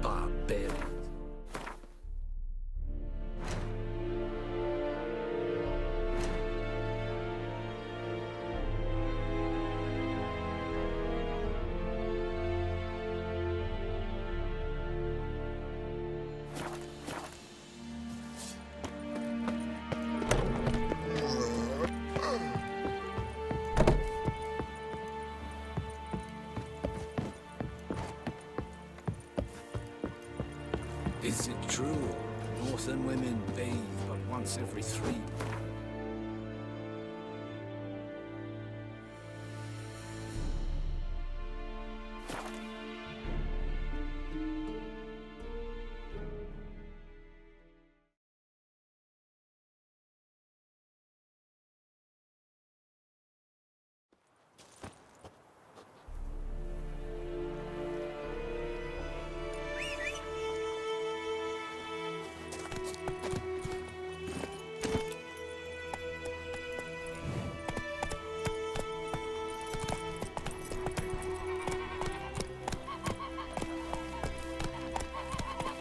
Barbarians. Is it true? Northern women bathe but once every 3 months.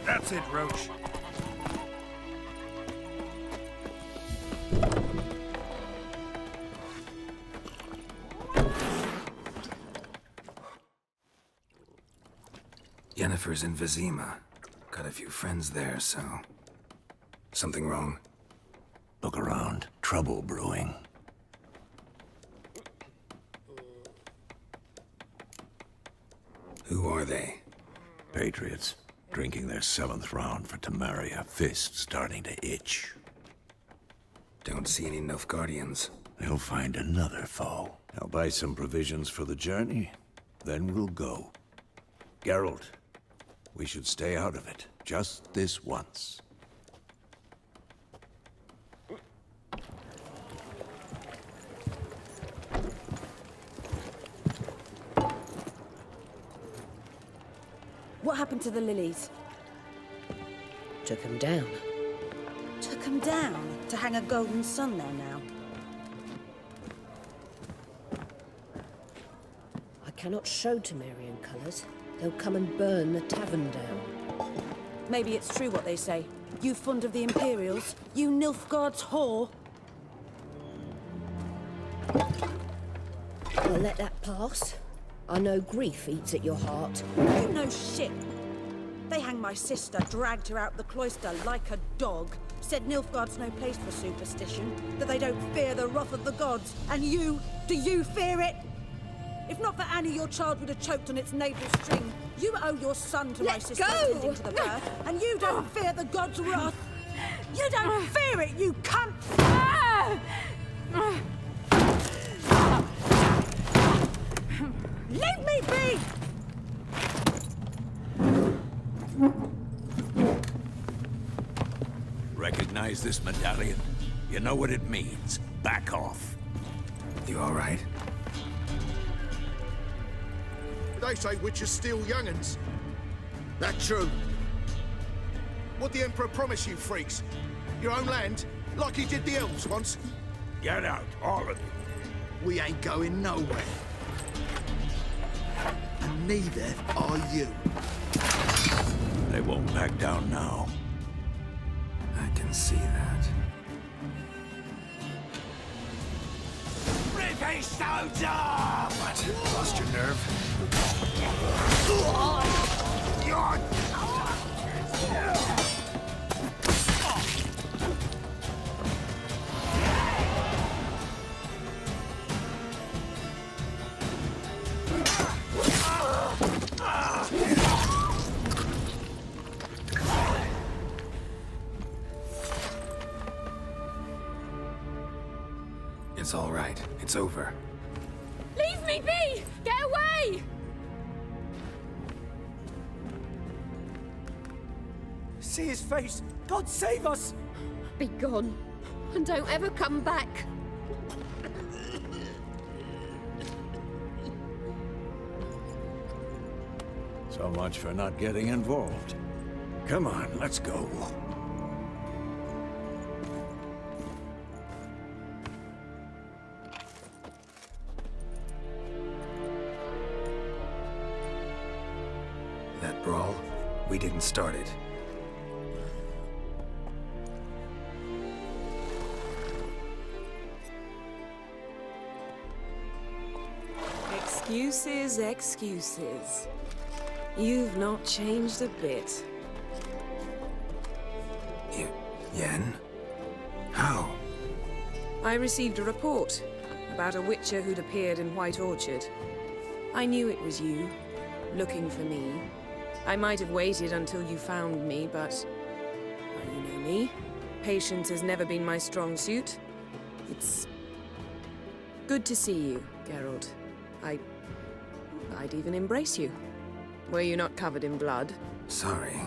That's it, Roach. Yennefer's in Vizima. Got a few friends there, so... Something wrong? Look around. Trouble brewing. Who are they? Patriots. Drinking their 7th round for Temeria. Fist starting to itch. Don't see any Nilfgaardians. They'll find another foe. I'll buy some provisions for the journey. Then we'll go. Geralt, we should stay out of it. Just this once. What happened to the lilies? Took him down. Took them down to hang a golden sun there now. I cannot show Temerian colours. They'll come and burn the tavern down. Maybe it's true what they say. You fond of the Imperials? You Nilfgaard's whore? I'll let that pass. I know grief eats at your heart. You know shit. They hanged my sister, dragged her out the cloister like a dog. Said Nilfgaard's no place for superstition, that they don't fear the wrath of the gods. And you, do you fear it? If not for Annie, your child would have choked on its navel string. You owe your son to my sister tending to the birth, and you don't fear the gods' wrath. You don't fear it, you cunt! Leave me be! Recognize this medallion? You know what it means. Back off. You all right? They say witches steal young'uns. That true? What'd the Emperor promise you, freaks? Your own land? Like he did the elves once? Get out, all of you. We ain't going nowhere. And neither are you. They won't back down now. I can see that. British soldier! What? Lost your nerve? It's all right. It's over. Leave me be! Get away! See his face! God save us! Be gone, and don't ever come back. So much for not getting involved. Come on, let's go. brawl, we didn't start it. Excuses, excuses. You've not changed a bit. Yen? How? I received a report about a witcher who'd appeared in White Orchard. I knew it was you, looking for me. I might have waited until you found me, but... well, you know me. Patience has never been my strong suit. It's... good to see you, Geralt. I'd even embrace you. Were you not covered in blood? Sorry.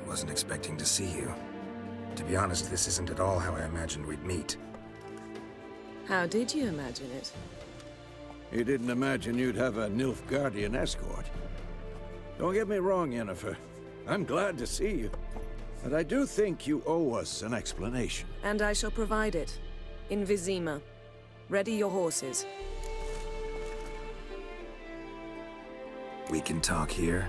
Wasn't expecting to see you. To be honest, this isn't at all how I imagined we'd meet. How did you imagine it? You didn't imagine you'd have a Nilfgaardian escort. Don't get me wrong, Yennefer. I'm glad to see you. But I do think you owe us an explanation. And I shall provide it. In Vizima. Ready your horses. We can talk here.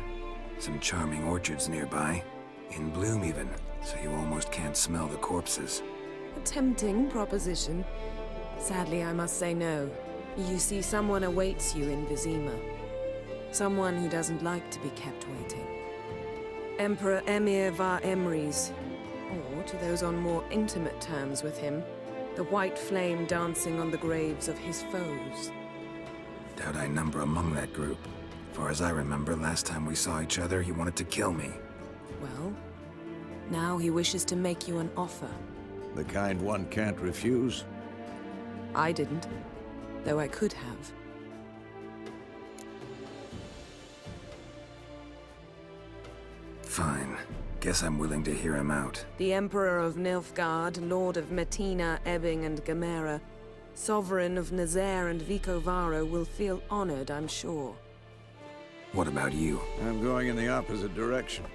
Some charming orchards nearby. In bloom even, so you almost can't smell the corpses. A tempting proposition. Sadly, I must say no. You see, someone awaits you in Vizima. Someone who doesn't like to be kept waiting. Emperor Emir var Emrys. Or, to those on more intimate terms with him, the white flame dancing on the graves of his foes. Doubt I number among that group. Far as I remember, last time we saw each other, he wanted to kill me. Well, now he wishes to make you an offer. The kind one can't refuse. I didn't, though I could have. Fine. Guess I'm willing to hear him out. The Emperor of Nilfgaard, Lord of Metina, Ebbing, and Gamera, Sovereign of Nazaire and Vicovaro will feel honored, I'm sure. What about you? I'm going in the opposite direction.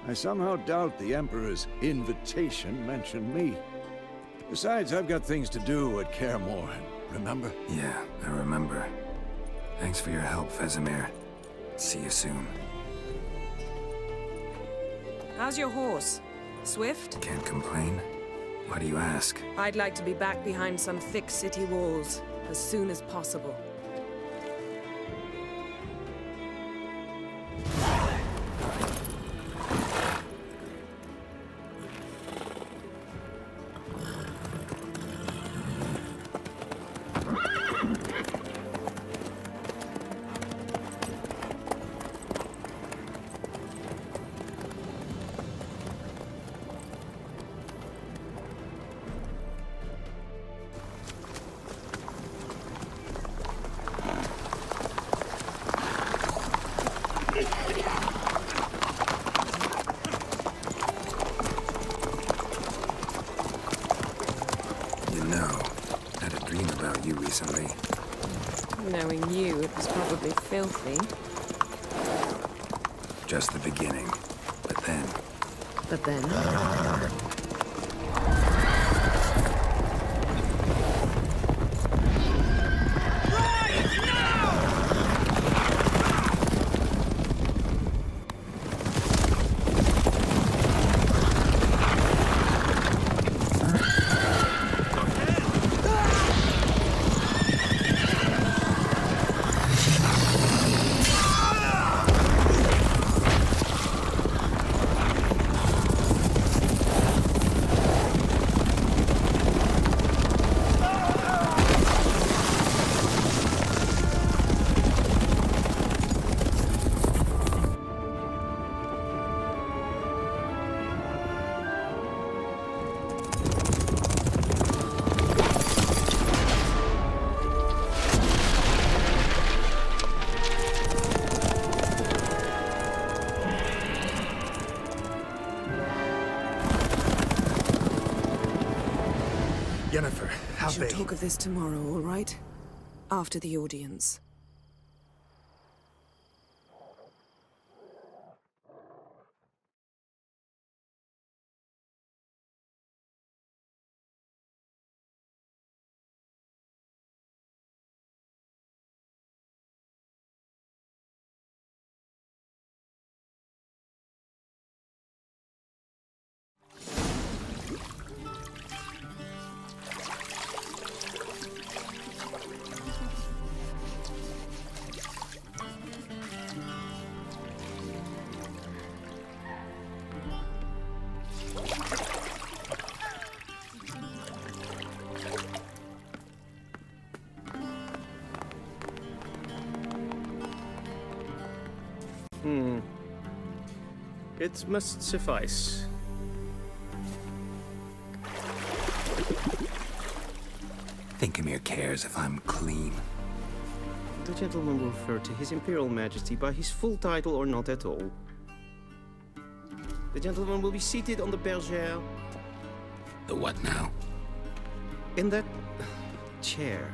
I somehow doubt the Emperor's invitation mentioned me. Besides, I've got things to do at Kaer Morhen, remember? Yeah, I remember. Thanks for your help, Vesemir. See you soon. How's your horse? Swift? Can't complain. Why do you ask? I'd like to be back behind some thick city walls as soon as possible. Recently. Knowing you, it was probably filthy. Just the beginning. But then... But then... Yennefer, how We shall talk of this tomorrow, all right? After the audience. It must suffice. Thinkamere cares if I'm clean. The gentleman will refer to His Imperial Majesty by his full title or not at all. The gentleman will be seated on the bergère. The what now? In that chair.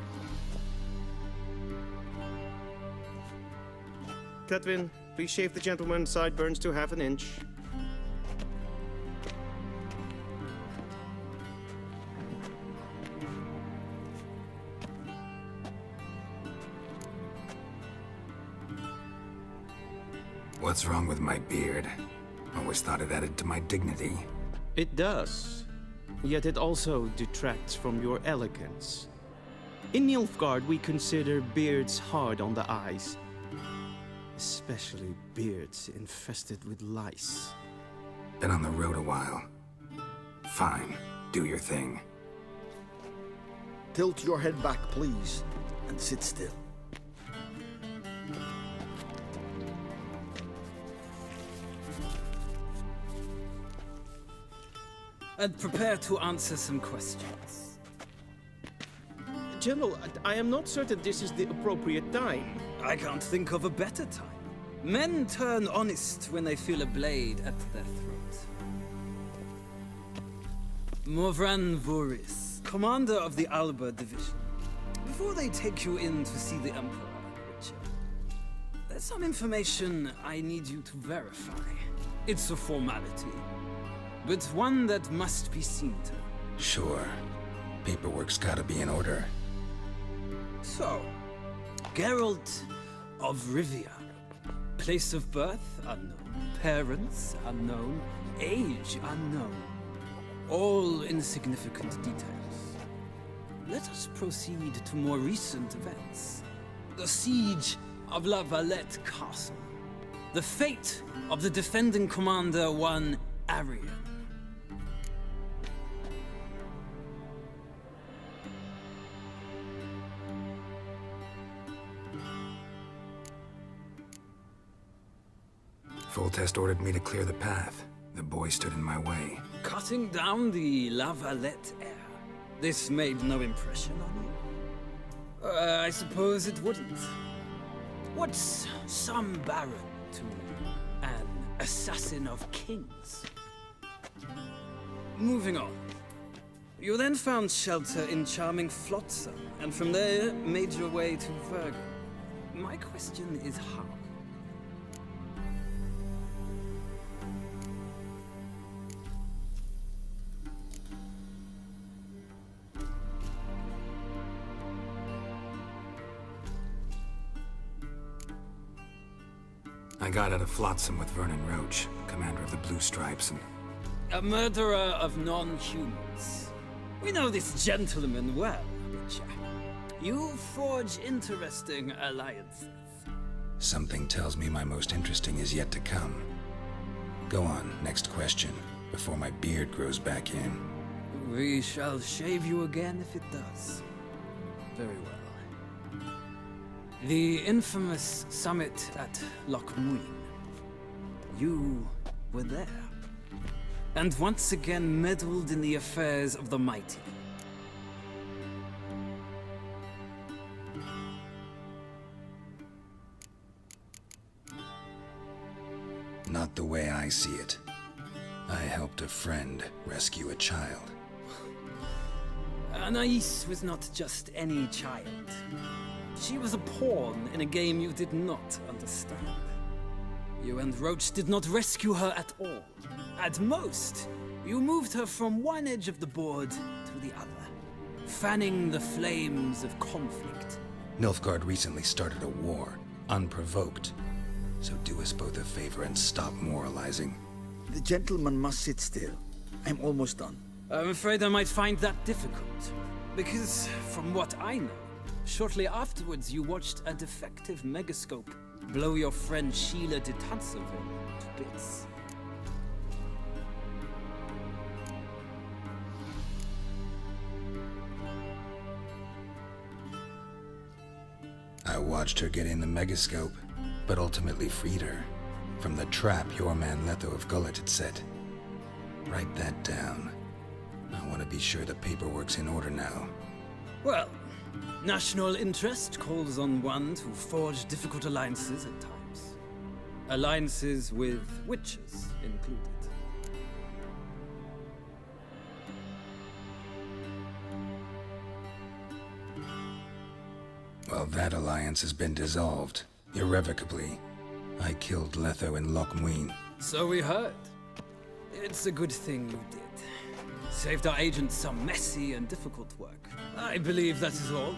Cletwin, please shave the gentleman's sideburns to half an inch. What's wrong with my beard? Always thought it added to my dignity. It does. Yet it also detracts from your elegance. In Nilfgaard, we consider beards hard on the eyes. Especially beards infested with lice. Been on the road a while. Fine, do your thing. Tilt your head back, please, and sit still. And prepare to answer some questions. General, I am not certain this is the appropriate time. I can't think of a better time. Men turn honest when they feel a blade at their throat. Morvran Voris, commander of the Alba division. Before they take you in to see the Emperor, Witcher, there's some information I need you to verify. It's a formality, but one that must be seen to. Sure. Paperwork's gotta be in order. So, Geralt of Rivia. Place of birth unknown. Parents unknown. Age unknown. All insignificant details. Let us proceed to more recent events. The siege of La Valette Castle. The fate of the defending commander, one Arian. Foltest ordered me to clear the path. The boy stood in my way. Cutting down the La Valette heir. This made no impression on you? I suppose it wouldn't. What's some baron to an assassin of kings? Moving on. You then found shelter in charming Flotsam, and from there made your way to Vergen. My question is how? I got out of Flotsam with Vernon Roach, commander of the Blue Stripes, and... A murderer of non-humans. We know this gentleman well, Witcher. You forge interesting alliances. Something tells me my most interesting is yet to come. Go on, next question, before my beard grows back in. We shall shave you again if it does. Very well. The infamous summit at Loch Muin. You were there. And once again meddled in the affairs of the mighty. Not the way I see it. I helped a friend rescue a child. Anais was not just any child. She was a pawn in a game you did not understand. You and Roach did not rescue her at all. At most, you moved her from one edge of the board to the other, fanning the flames of conflict. Nilfgaard recently started a war, unprovoked. So do us both a favor and stop moralizing. The gentleman must sit still. I'm almost done. I'm afraid I might find that difficult. Because, from what I know, shortly afterwards you watched a defective megascope blow your friend Sheila de Tanseville to bits. I watched her get in the megascope, but ultimately freed her. From the trap your man Letho of Gullet had set. Write that down. I want to be sure the paperwork's in order now. Well, national interest calls on one to forge difficult alliances at times. Alliances with witches included. Well, that alliance has been dissolved. Irrevocably. I killed Letho in Loch Muin. So we heard. It's a good thing you did. Saved our agents some messy and difficult work. I believe that is all.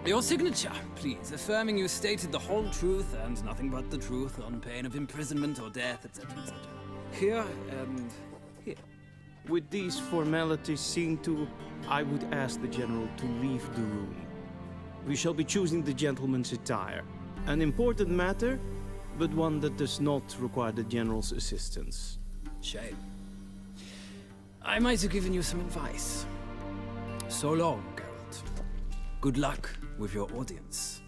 Your signature, please, affirming you stated the whole truth and nothing but the truth on pain of imprisonment or death, etc., etc. Here and here. With these formalities seen to, I would ask the General to leave the room. We shall be choosing the gentleman's attire. An important matter, but one that does not require the General's assistance. Shame. I might have given you some advice. So long, Geralt. Good luck with your audience.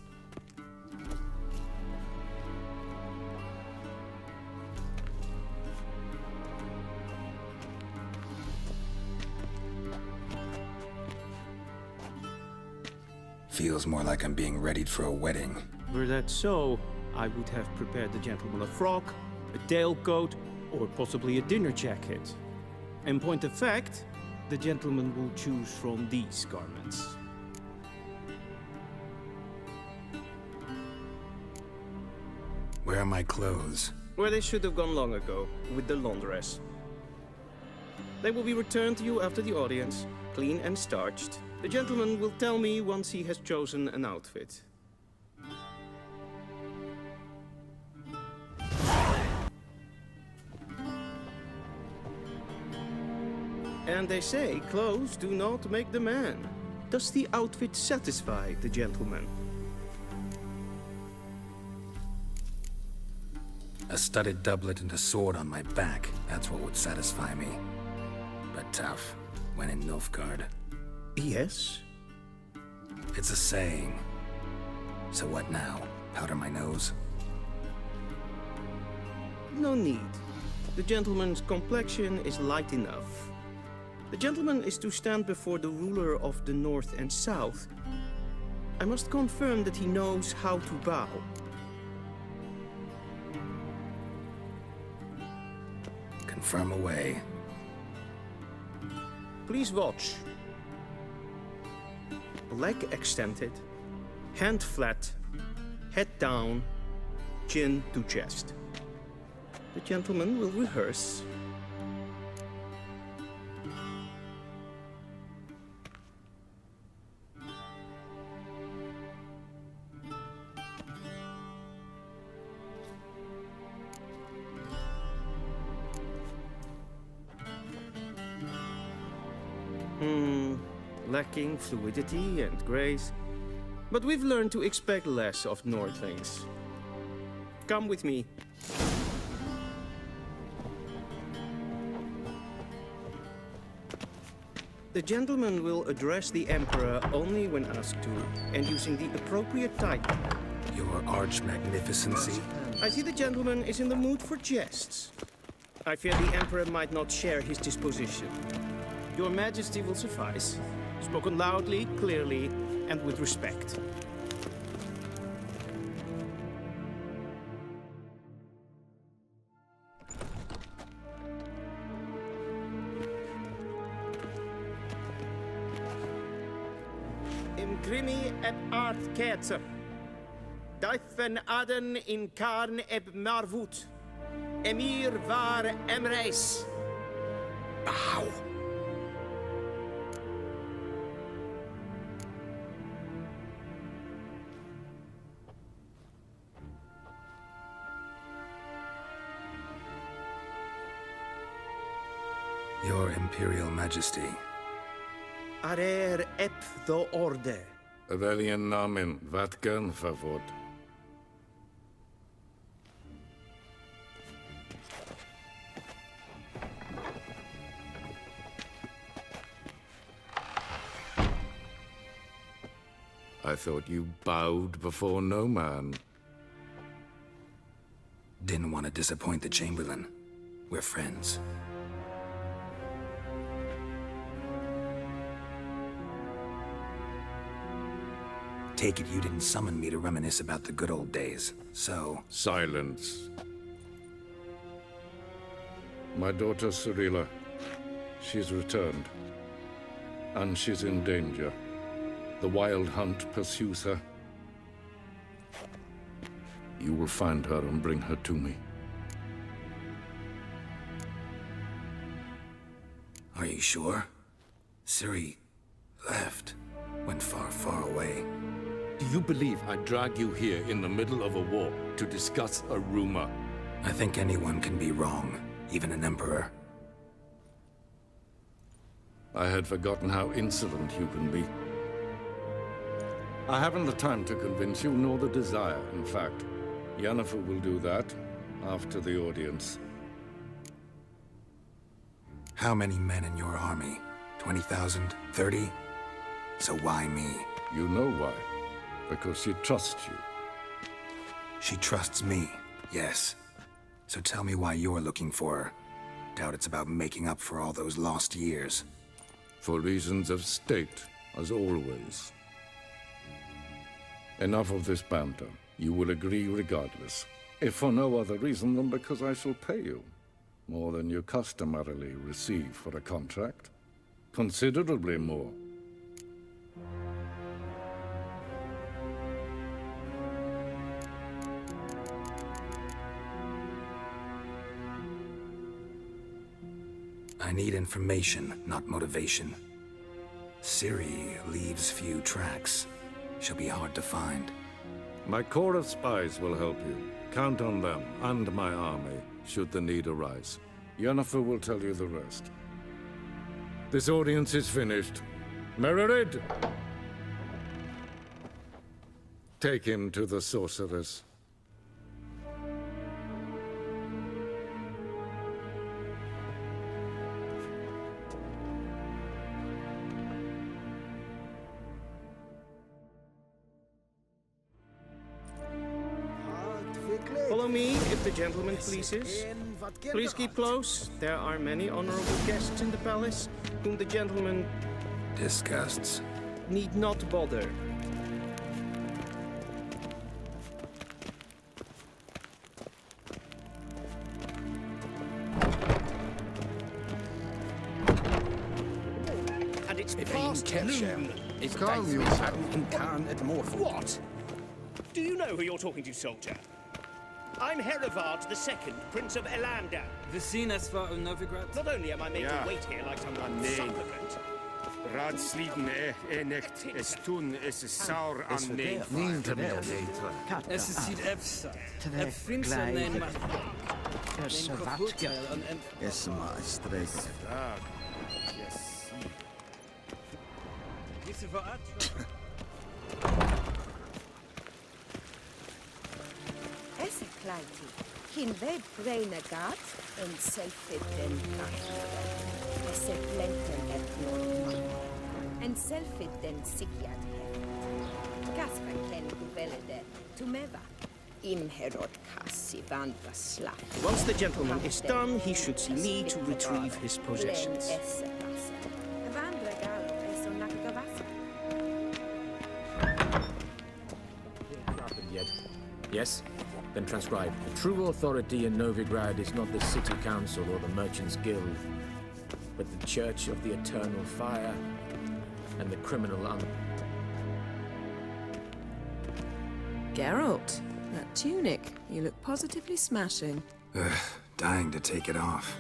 Feels more like I'm being readied for a wedding. Were that so, I would have prepared the gentleman a frock, a tailcoat, or possibly a dinner jacket. In point of fact, the gentleman will choose from these garments. Where are my clothes? Where they should have gone long ago, with the laundress. They will be returned to you after the audience, clean and starched. The gentleman will tell me once he has chosen an outfit. And they say clothes do not make the man. Does the outfit satisfy the gentleman? A studded doublet and a sword on my back. That's what would satisfy me. But tough, when in Nilfgaard. Yes? It's a saying. So what now? Powder my nose? No need. The gentleman's complexion is light enough. The gentleman is to stand before the ruler of the North and South. I must confirm that he knows how to bow. Confirm away. Please watch. Leg extended, hand flat, head down, chin to chest. The gentleman will rehearse. Lacking fluidity and grace, but we've learned to expect less of Nordlings. Come with me. The gentleman will address the Emperor only when asked to, and using the appropriate title. Your Arch-Magnificency? I see the gentleman is in the mood for jests. I fear the Emperor might not share his disposition. Your Majesty will suffice. Spoken loudly, clearly, and with respect. Imgrimi et art ketzer. Duifen aden in karn eb marvoet. Emir var emreis. Ow! Your Imperial Majesty. Arer ep the orde. Weljen namen, wat kan favor? I thought you bowed before no man. Didn't want to disappoint the Chamberlain. We're friends. Take it you didn't summon me to reminisce about the good old days, so... Silence. My daughter Cirilla, she's returned. And she's in danger. The Wild Hunt pursues her. You will find her and bring her to me. Are you sure? Ciri left. Went far, far away. Do you believe I drag you here in the middle of a war to discuss a rumor? I think anyone can be wrong, even an emperor. I had forgotten how insolent you can be. I haven't the time to convince you, nor the desire, in fact. Yennefer will do that after the audience. How many men in your army? 20,000? 30? So why me? You know why. Because she trusts you. She trusts me, yes. So tell me why you're looking for her. Doubt it's about making up for all those lost years. For reasons of state, as always. Enough of this banter. You will agree regardless. If for no other reason than because I shall pay you. More than you customarily receive for a contract. Considerably more. I need information, not motivation. Ciri leaves few tracks. She'll be hard to find. My corps of spies will help you. Count on them, and my army, should the need arise. Yennefer will tell you the rest. This audience is finished. Mererid! Take him to the sorceress. Follow me, if the gentleman pleases. Please keep close. There are many honorable guests in the palace, whom the gentleman Disgusts. need not bother. And it's past noon. What? Do you know who you're talking to, soldier? I'm Herivard II, Prince of Elander. The Yennefer of Nilfgaard. Not only am I made to wait here like some supplicant. Radsliden echt es tun es saur an neef. Es ist ziet efsa. Het vindt zijn neem maar. Es Kaputel en... Es ma strek. Diese Verart. Esse kleiti. Hin web vreine gat en selfit den gat. Esse plenten et non. En selfit den sikiat heft. Gaspa ken duvelede tumeva. Imherod kassi vandra slap. Once the gentleman is done, he should see me to retrieve his possessions. Vandra galo eso nakagavasa. Yes? Then transcribe. The true authority in Novigrad is not the city council or the merchants' guild, but the Church of the Eternal Fire and the criminal Geralt, that tunic. You look positively smashing. Ugh, dying to take it off.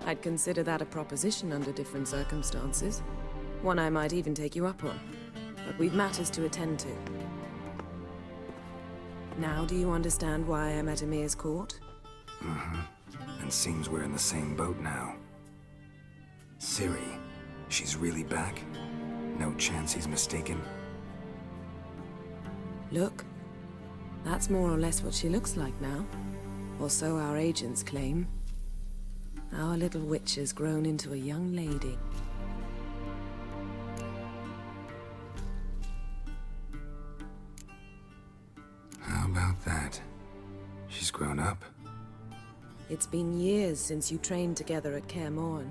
I'd consider that a proposition under different circumstances. One I might even take you up on. But we've matters to attend to. Now do you understand why I'm at Emir's court? Mm-hmm. And seems we're in the same boat now. Ciri, she's really back? No chance he's mistaken? Look. That's more or less what she looks like now. Or so our agents claim. Our little witch has grown into a young lady. How about that? She's She's grown up. It's been years since you trained together at Kaer Morhen.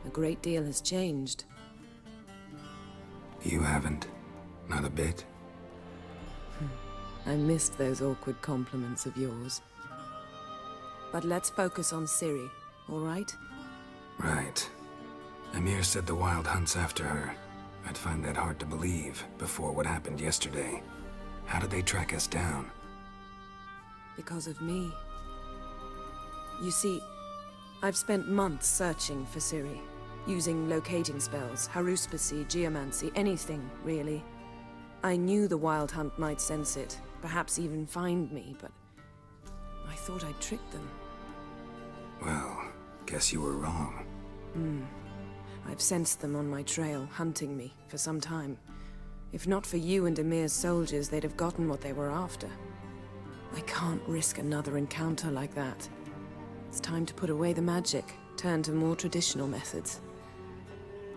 A great deal has changed. You haven't. Not a bit. I missed those awkward compliments of yours. But let's focus on Ciri, all right? Right. Emir said the Wild Hunt's after her. I'd find that hard to believe before what happened yesterday. How did they track us down? Because of me. You see, I've spent months searching for Ciri, using locating spells, haruspicy, geomancy, anything, really. I knew the Wild Hunt might sense it, perhaps even find me, but I thought I'd tricked them. Well, guess you were wrong. I've sensed them on my trail, hunting me, for some time. If not for you and Emir's soldiers, they'd have gotten what they were after. I can't risk another encounter like that. It's time to put away the magic, turn to more traditional methods.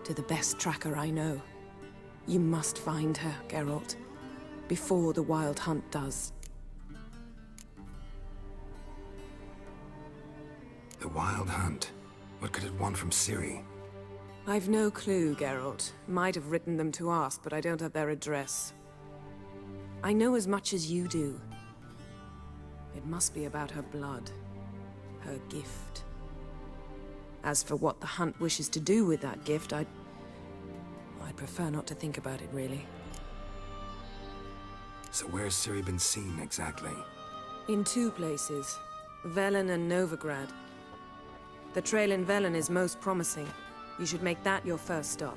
To the best tracker I know. You must find her, Geralt. Before the Wild Hunt does. The Wild Hunt? What could it want from Ciri? I've no clue, Geralt. Might have written them to ask, but I don't have their address. I know as much as you do. It must be about her blood. Her gift. As for what the Hunt wishes to do with that gift, I'd prefer not to think about it, really. So where's Ciri been seen, exactly? In two places. Velen and Novigrad. The trail in Velen is most promising. You should make that your first stop.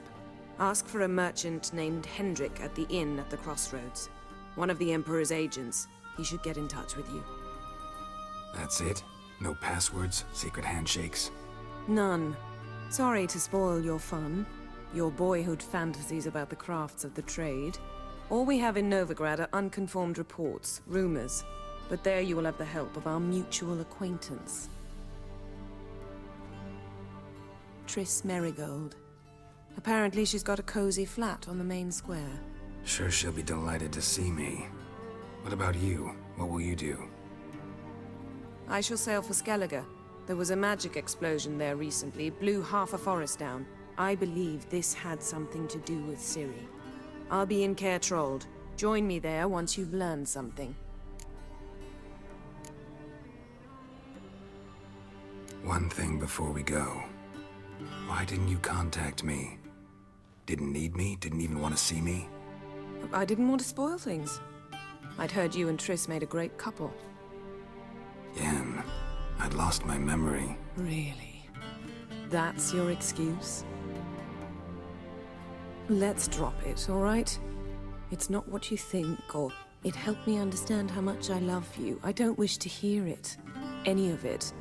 Ask for a merchant named Hendrik at the inn at the crossroads. One of the Emperor's agents. He should get in touch with you. That's it? No passwords? Secret handshakes? None. Sorry to spoil your fun. Your boyhood fantasies about the crafts of the trade. All we have in Novigrad are unconfirmed reports, rumors. But there you will have the help of our mutual acquaintance. Triss Merigold. Apparently she's got a cozy flat on the main square. Sure she'll be delighted to see me. What about you? What will you do? I shall sail for Skellige. There was a magic explosion there recently, blew half a forest down. I believe this had something to do with Ciri. I'll be in Caer Trold. Join me there once you've learned something. One thing before we go. Why didn't you contact me? Didn't need me? Didn't even want to see me? I didn't want to spoil things. I'd heard you and Triss made a great couple. Yen, I'd lost my memory. Really? That's your excuse? Let's drop it, all right? It's not what you think, or it helped me understand how much I love you. I don't wish to hear it. Any of it.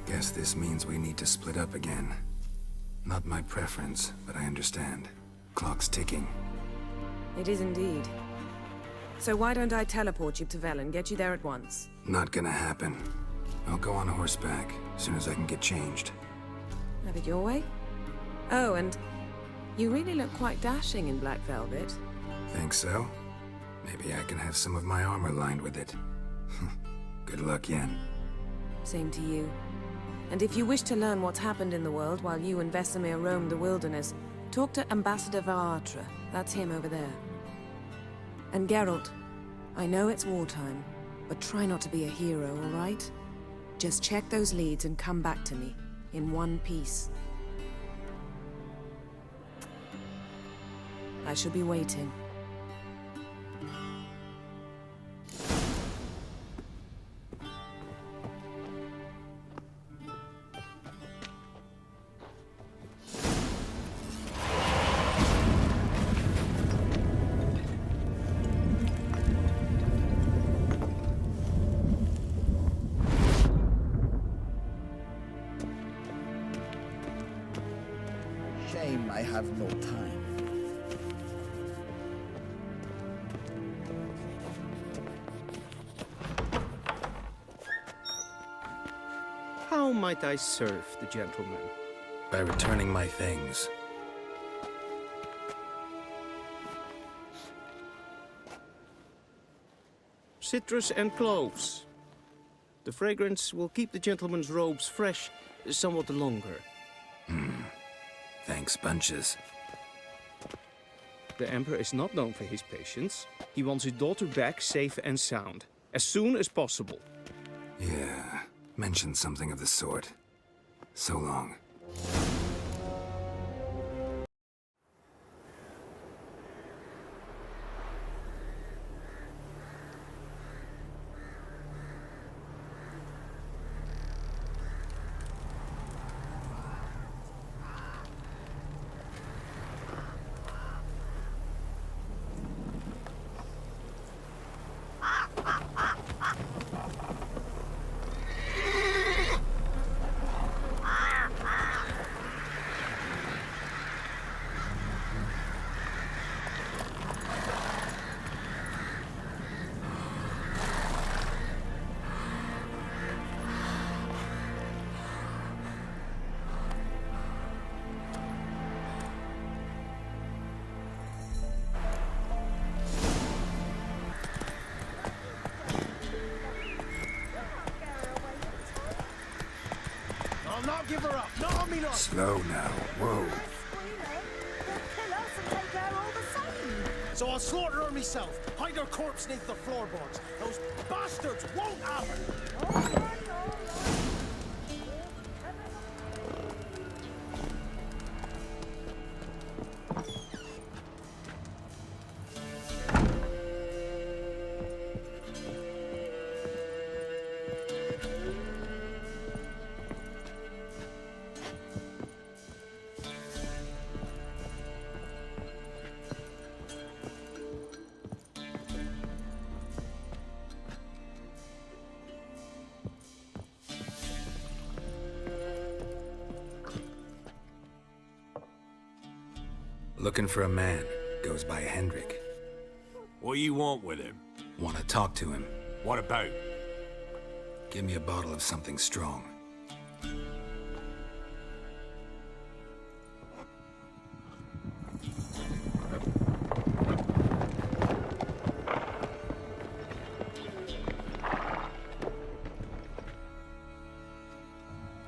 Guess this means we need to split up again. Not my preference, but I understand. Clock's ticking. It is indeed. So why don't I teleport you to Velen, get you there at once? Not gonna happen. I'll go on horseback, as soon as I can get changed. Have it your way? Oh, and you really look quite dashing in black velvet. Think so? Maybe I can have some of my armor lined with it. Good luck, Yen. Same to you. And if you wish to learn what's happened in the world while you and Vesemir roamed the wilderness, talk to Ambassador Varatra. That's him over there. And Geralt, I know it's wartime, but try not to be a hero, all right? Just check those leads and come back to me, in one piece. I shall be waiting. Shame I have no time. How might I serve the gentleman? By returning my things. citrus and cloves. The fragrance will keep the gentleman's robes fresh somewhat longer. Thanks, bunches. The Emperor is not known for his patience. He wants his daughter back safe and sound, as soon as possible. Yeah, mentioned something of the sort. So long. I'll not give her up. Not on me, not. Slow now. Whoa. So I'll slaughter her myself. Hide her corpse neath the floorboards. Those bastards won't have her. Looking for a man. Goes by Hendrik. What do you want with him? Want to talk to him. What about? Give me a bottle of something strong.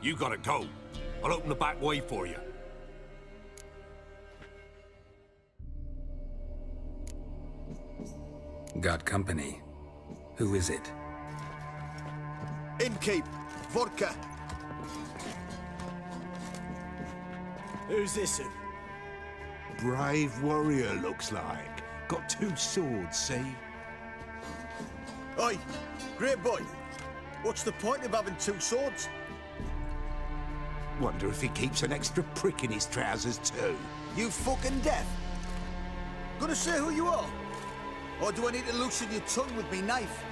You gotta go. I'll open the back way for you. Got company. Who is it? Innkeep, vodka. Who's this? Brave warrior, looks like. Got 2 swords, see? Oi, great boy. What's the point of having 2 swords? Wonder if he keeps an extra prick in his trousers too. You fucking deaf? Gonna say who you are? Or do I need to loosen your tongue with me knife?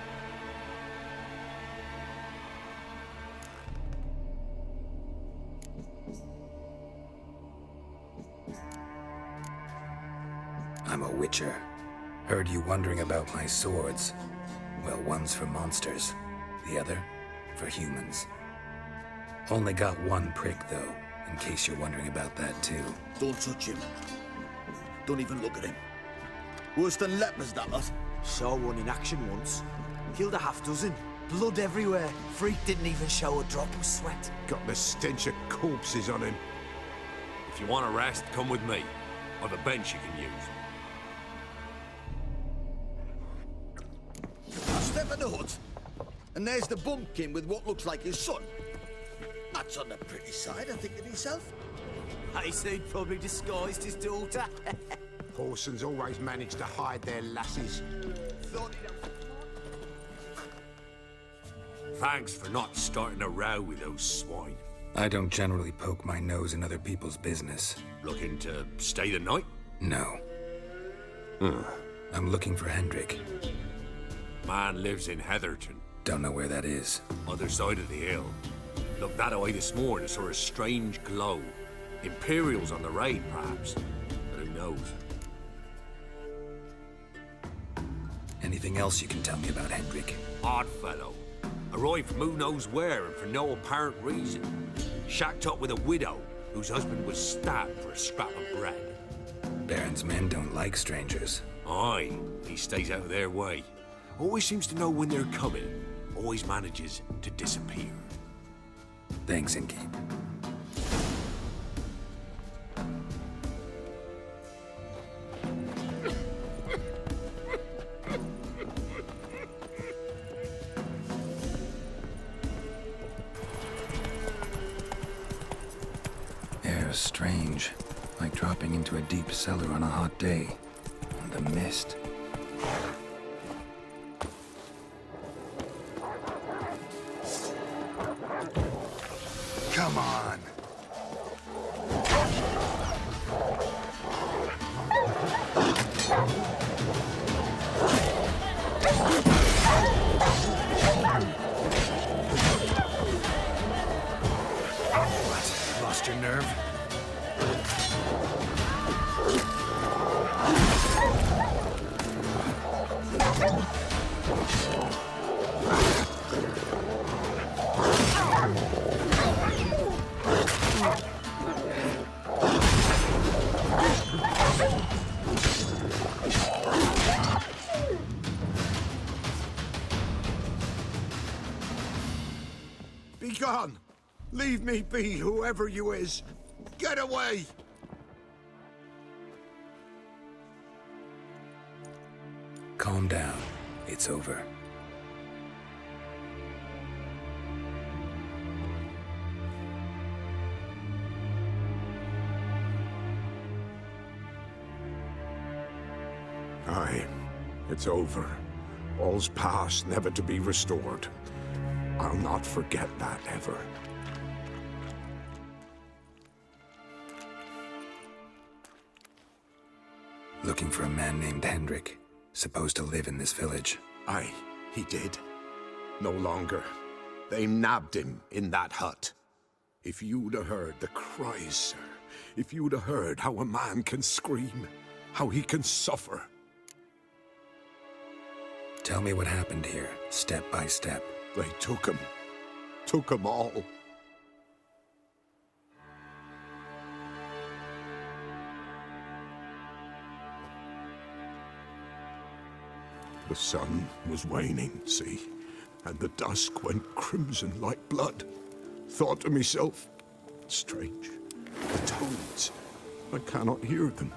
I'm a witcher. Heard you wondering about my swords. Well, one's for monsters, the other for humans. Only got 1 prick, though, in case you're wondering about that, too. Don't touch him. Don't even look at him. Worse than lepers, that lot. Saw one in action once. Killed a half-dozen. Blood everywhere. Freak didn't even show a drop of sweat. Got the stench of corpses on him. If you want a rest, come with me. I've a bench you can use. I step in the hut, and there's the bumpkin with what looks like his son. That's on the pretty side, I think, of himself. I say he'd probably disguised his daughter. Horsons always manage to hide their lasses. Thanks for not starting a row with those swine. I don't generally poke my nose in other people's business. Looking to stay the night? No. I'm looking for Hendrik. Man lives in Heatherton. Don't know where that is. Other side of the hill. Looked that way this morning, saw a strange glow. Imperials on the raid, perhaps. But who knows? Anything else you can tell me about Hendrik? Odd fellow. Arrived from who knows where and for no apparent reason. Shacked up with a widow whose husband was stabbed for a scrap of bread. Baron's men don't like strangers. Aye, he stays out of their way. Always seems to know when they're coming. Always manages to disappear. Thanks, Innkeep. Air's strange, like dropping into a deep cellar on a hot day. And the mist. Come on. What? Lost your nerve? Be gone! Leave me be, whoever you is! Get away! Calm down. It's over. Aye, it's over. All's past, never to be restored. I'll not forget that ever. Looking for a man named Hendrik, supposed to live in this village. Aye, he did. No longer. They nabbed him in that hut. If you'd have heard the cries, sir. If you'd have heard how a man can scream, how he can suffer. Tell me what happened here, step by step. They took him. Took him all. The sun was waning, see? And the dusk went crimson like blood. Thought to myself, strange. The toads. I cannot hear them.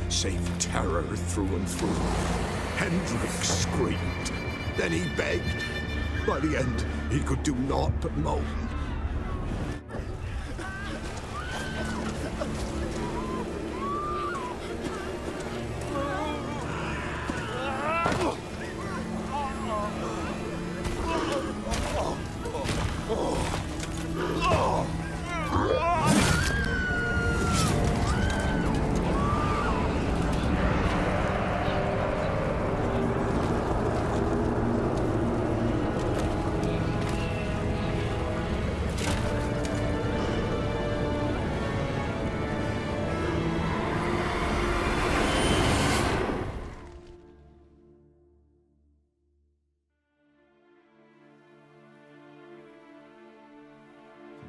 Save terror through and through. Hendrik screamed. Then he begged. By the end, he could do naught but moan.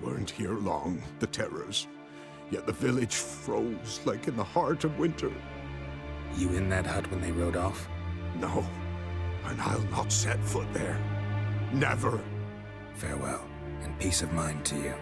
Weren't here long, the terrors. Yet the village froze like in the heart of winter. You in that hut when they rode off? No, and I'll not set foot there. Never. Farewell, and peace of mind to you.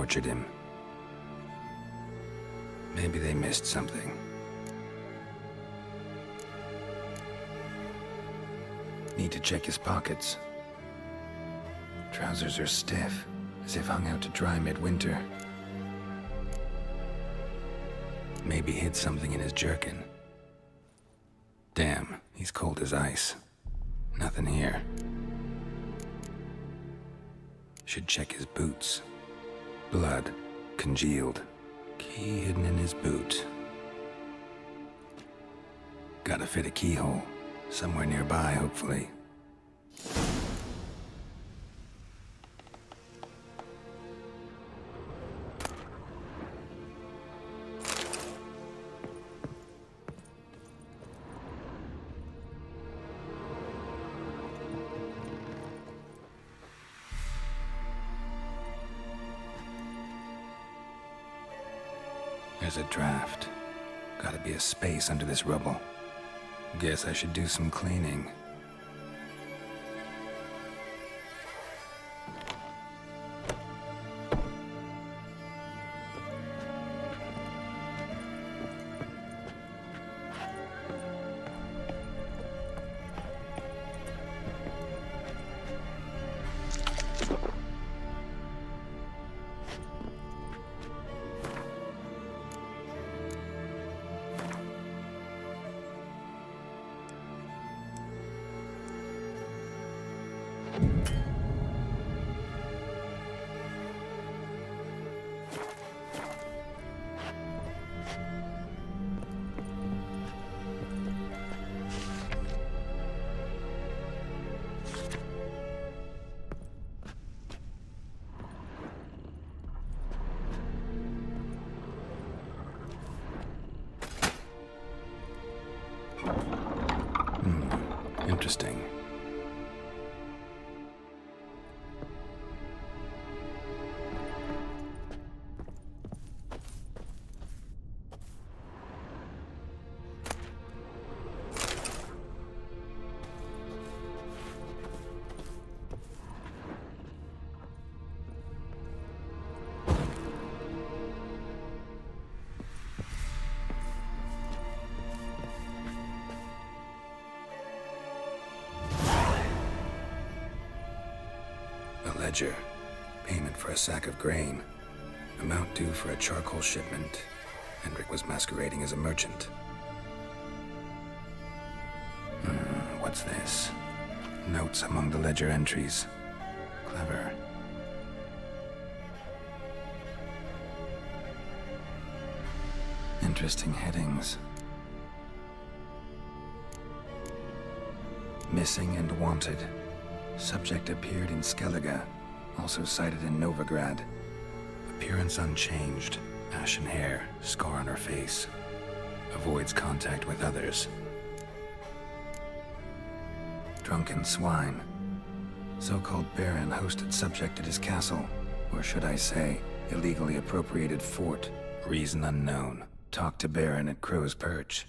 tortured him. Maybe they missed something. Need to check his pockets. Trousers are stiff, as if hung out to dry midwinter. Maybe hid something in his jerkin. Damn, he's cold as ice. Nothing here. Should check his boots. Blood, congealed. Key hidden in his boot. Gotta fit a keyhole. Somewhere nearby, hopefully. There's a draft. Gotta be a space under this rubble. Guess I should do some cleaning. Interesting. Ledger. Payment for a sack of grain. Amount due for a charcoal shipment. Hendrik was masquerading as a merchant. What's this? Notes among the ledger entries. Clever. Interesting headings. Missing and wanted. Subject appeared in Skellige, also cited in Novigrad. Appearance unchanged, ashen hair, scar on her face. Avoids contact with others. Drunken swine. So-called baron hosted subject at his castle, or should I say, illegally appropriated fort. Reason unknown. Talked to baron at Crow's Perch.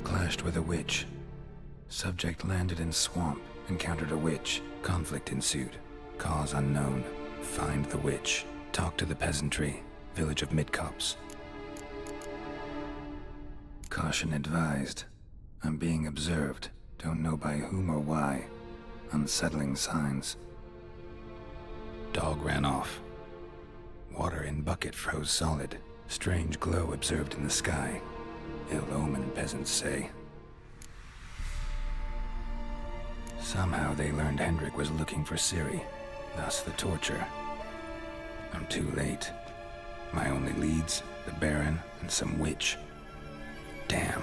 Clashed with a witch. Subject landed in swamp, encountered a witch. Conflict ensued. Cause unknown. Find the witch. Talk to the peasantry. Village of Midcopse. Caution advised. I'm being observed. Don't know by whom or why. Unsettling signs. Dog ran off. Water in bucket froze solid. Strange glow observed in the sky. Ill omen, peasants say. Somehow they learned Hendrik was looking for Ciri, thus the torture. I'm too late. My only leads, the Baron and some witch. Damn.